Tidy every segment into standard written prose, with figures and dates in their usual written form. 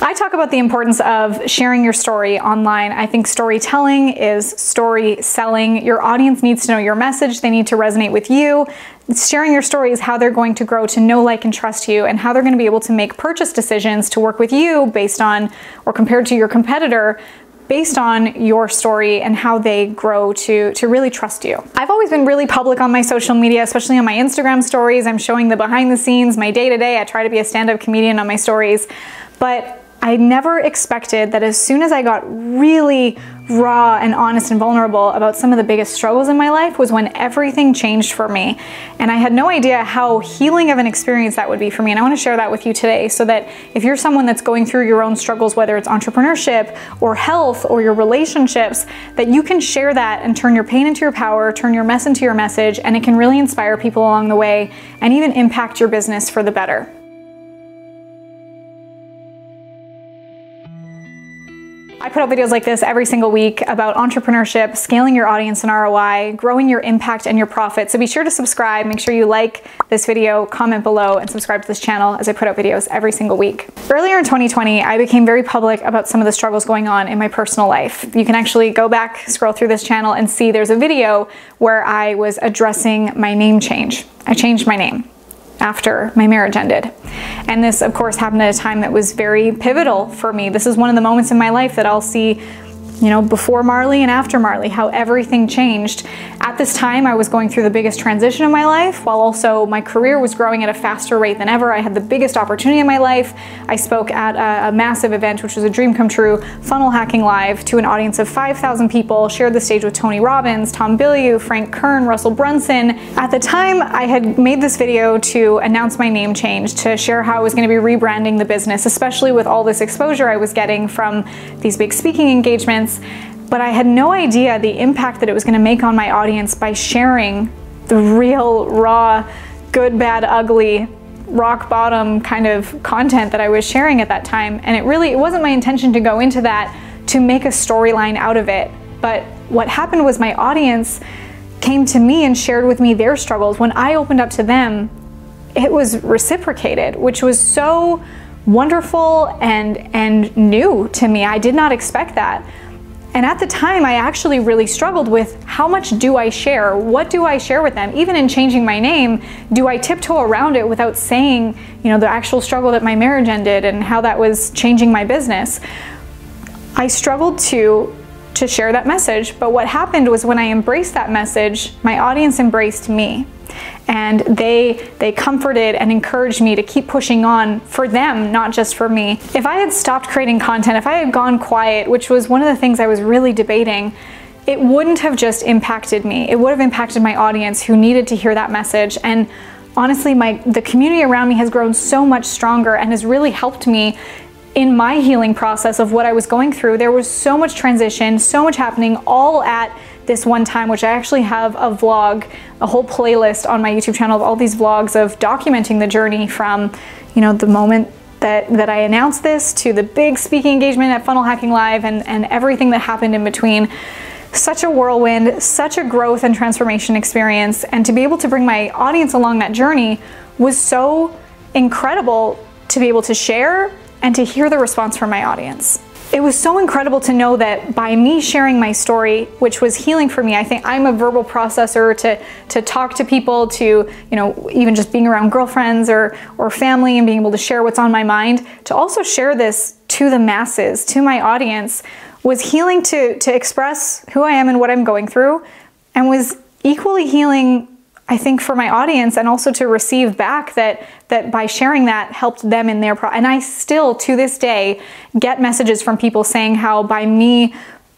I talk about the importance of sharing your story online. I think storytelling is story selling. Your audience needs to know your message. They need to resonate with you. Sharing your story is how they're going to grow to know, like, and trust you, and how they're going to be able to make purchase decisions to work with you based on, or compared to your competitor, based on your story and how they grow to really trust you. I've always been really public on my social media, especially on my Instagram stories. I'm showing the behind the scenes, my day-to-day. I try to be a stand-up comedian on my stories, but I never expected that as soon as I got really raw and honest and vulnerable about some of the biggest struggles in my life was when everything changed for me. And I had no idea how healing of an experience that would be for me. And I want to share that with you today so that if you're someone that's going through your own struggles, whether it's entrepreneurship or health or your relationships, that you can share that and turn your pain into your power, turn your mess into your message, and it can really inspire people along the way and even impact your business for the better. I put out videos like this every single week about entrepreneurship, scaling your audience and ROI, growing your impact and your profit. So be sure to subscribe, make sure you like this video, comment below, and subscribe to this channel as I put out videos every single week. Earlier in 2020, I became very public about some of the struggles going on in my personal life. You can actually go back, scroll through this channel, and see there's a video where I was addressing my name change. I changed my name after my marriage ended. And this, of course, happened at a time that was very pivotal for me. This is one of the moments in my life that I'll see, you know, before Marley and after Marley, how everything changed. At this time, I was going through the biggest transition of my life, while also my career was growing at a faster rate than ever. I had the biggest opportunity in my life. I spoke at a massive event, which was a dream come true, Funnel Hacking Live, to an audience of 5,000 people, shared the stage with Tony Robbins, Tom Bilyeu, Frank Kern, Russell Brunson. At the time, I had made this video to announce my name change, to share how I was going to be rebranding the business, especially with all this exposure I was getting from these big speaking engagements. But I had no idea the impact that it was going to make on my audience by sharing the real, raw, good, bad, ugly, rock bottom kind of content that I was sharing at that time. And it wasn't my intention to go into that to make a storyline out of it. But what happened was my audience came to me and shared with me their struggles. When I opened up to them, it was reciprocated, which was so wonderful and new to me. I did not expect that. And at the time, I actually really struggled with how much do I share? What do I share with them? Even in changing my name, do I tiptoe around it without saying, you know, the actual struggle that my marriage ended and how that was changing my business? I struggled to share that message, but what happened was when I embraced that message, my audience embraced me. And they comforted and encouraged me to keep pushing on for them, not just for me. If I had stopped creating content, if I had gone quiet, which was one of the things I was really debating, it wouldn't have just impacted me. It would have impacted my audience who needed to hear that message. And honestly, the community around me has grown so much stronger and has really helped me in my healing process of what I was going through. There was so much transition, so much happening all at this one time, which I actually have a vlog, a whole playlist on my YouTube channel of all these vlogs of documenting the journey from, you know, the moment that I announced this to the big speaking engagement at Funnel Hacking Live and everything that happened in between. Such a whirlwind, such a growth and transformation experience. And to be able to bring my audience along that journey was so incredible to be able to share and to hear the response from my audience. It was so incredible to know that by me sharing my story, which was healing for me, I think I'm a verbal processor to talk to people, to, you know, even just being around girlfriends or family and being able to share what's on my mind, to also share this to the masses, to my audience, was healing to express who I am and what I'm going through, and was equally healing, I think, for my audience, and also to receive back that by sharing that helped them in their and I still to this day get messages from people saying how by me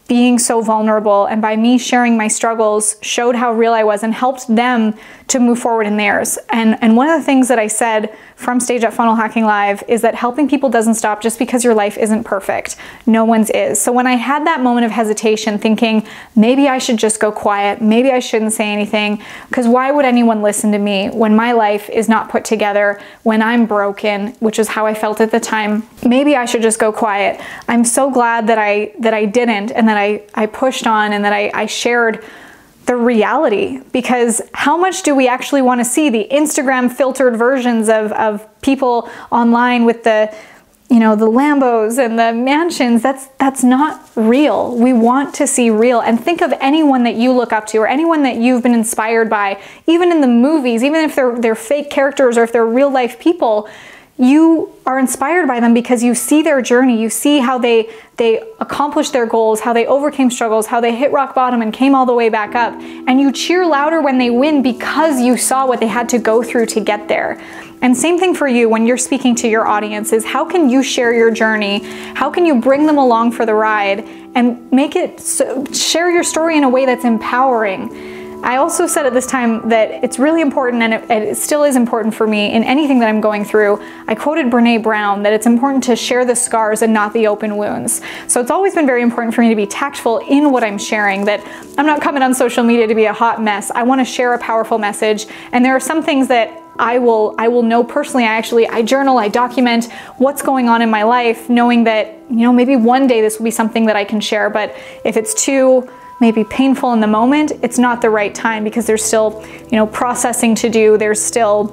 being so vulnerable and by me sharing my struggles showed how real I was and helped them to move forward in theirs. And one of the things that I said from stage at Funnel Hacking Live is that helping people doesn't stop just because your life isn't perfect. No one's is. So when I had that moment of hesitation thinking, maybe I should just go quiet, maybe I shouldn't say anything, because why would anyone listen to me when my life is not put together, when I'm broken, which is how I felt at the time. Maybe I should just go quiet. I'm so glad that I didn't, and that I pushed on, and that I shared the reality, because how much do we actually want to see the Instagram filtered versions of people online with the, you know, the Lambos and the mansions, that's not real. We want to see real. And think of anyone that you look up to or anyone that you've been inspired by, even in the movies, even if they're fake characters or if they're real life people, you are inspired by them because you see their journey, you see how they accomplished their goals, how they overcame struggles, how they hit rock bottom and came all the way back up. And you cheer louder when they win because you saw what they had to go through to get there. And same thing for you when you're speaking to your audience is how can you share your journey? How can you bring them along for the ride and make it share your story in a way that's empowering? I also said at this time that it's really important, and it still is important for me in anything that I'm going through. I quoted Brene Brown that it's important to share the scars and not the open wounds. So it's always been very important for me to be tactful in what I'm sharing, that I'm not coming on social media to be a hot mess. I want to share a powerful message, and there are some things that I will know personally. I journal, I document what's going on in my life, knowing that, you know, maybe one day this will be something that I can share, but if it's too maybe painful in the moment, it's not the right time because there's still, you know, processing to do. There's still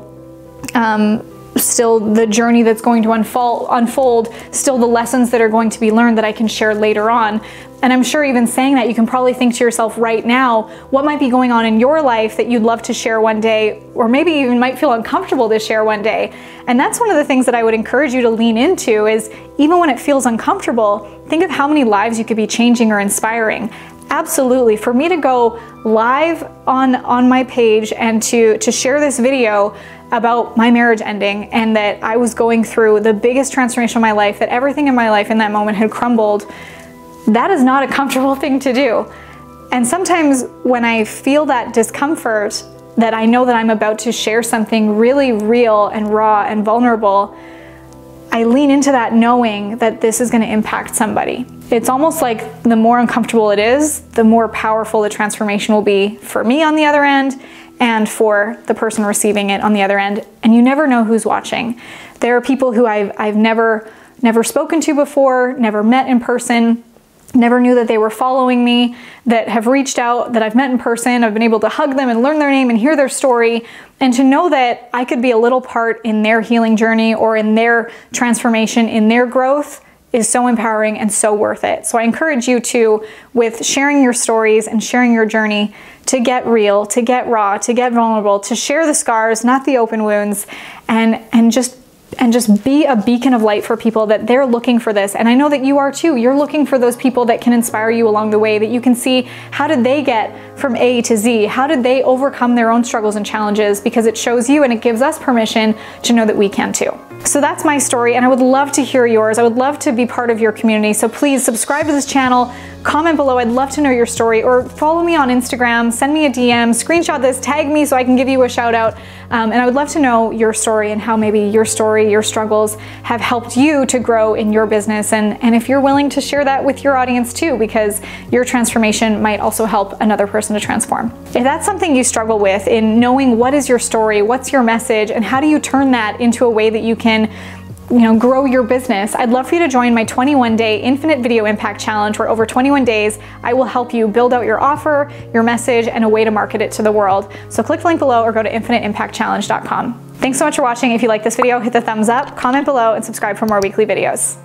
the journey that's going to unfold, still the lessons that are going to be learned that I can share later on. And I'm sure even saying that, you can probably think to yourself right now, what might be going on in your life that you'd love to share one day, or maybe even might feel uncomfortable to share one day. And that's one of the things that I would encourage you to lean into is, even when it feels uncomfortable, think of how many lives you could be changing or inspiring. Absolutely. For me to go live on my page and to share this video about my marriage ending and that I was going through the biggest transformation of my life, that everything in my life in that moment had crumbled, that is not a comfortable thing to do. And sometimes when I feel that discomfort, that I know that I'm about to share something really real and raw and vulnerable, I lean into that knowing that this is going to impact somebody. It's almost like the more uncomfortable it is, the more powerful the transformation will be for me on the other end and for the person receiving it on the other end. And you never know who's watching. There are people who I've never spoken to before, never met in person, never knew that they were following me, that have reached out, that I've met in person. I've been able to hug them and learn their name and hear their story. And to know that I could be a little part in their healing journey or in their transformation, in their growth, is so empowering and so worth it. So I encourage you to, with sharing your stories and sharing your journey, to get real, to get raw, to get vulnerable, to share the scars, not the open wounds, and just be a beacon of light for people, that they're looking for this. And I know that you are too. You're looking for those people that can inspire you along the way, that you can see how did they get from A to Z? How did they overcome their own struggles and challenges? Because it shows you and it gives us permission to know that we can too. So that's my story, and I would love to hear yours. I would love to be part of your community. So please subscribe to this channel, comment below. I'd love to know your story, or follow me on Instagram, send me a DM, screenshot this, tag me so I can give you a shout out. And I would love to know your story and how maybe your story, your struggles have helped you to grow in your business. And if you're willing to share that with your audience too, because your transformation might also help another person to transform. If that's something you struggle with, in knowing what is your story, what's your message, and how do you turn that into a way that you can, you know, grow your business, I'd love for you to join my 21-day Infinite Video Impact Challenge, where over 21 days, I will help you build out your offer, your message, and a way to market it to the world. So click the link below or go to infiniteimpactchallenge.com. Thanks so much for watching. If you like this video, hit the thumbs up, comment below, and subscribe for more weekly videos.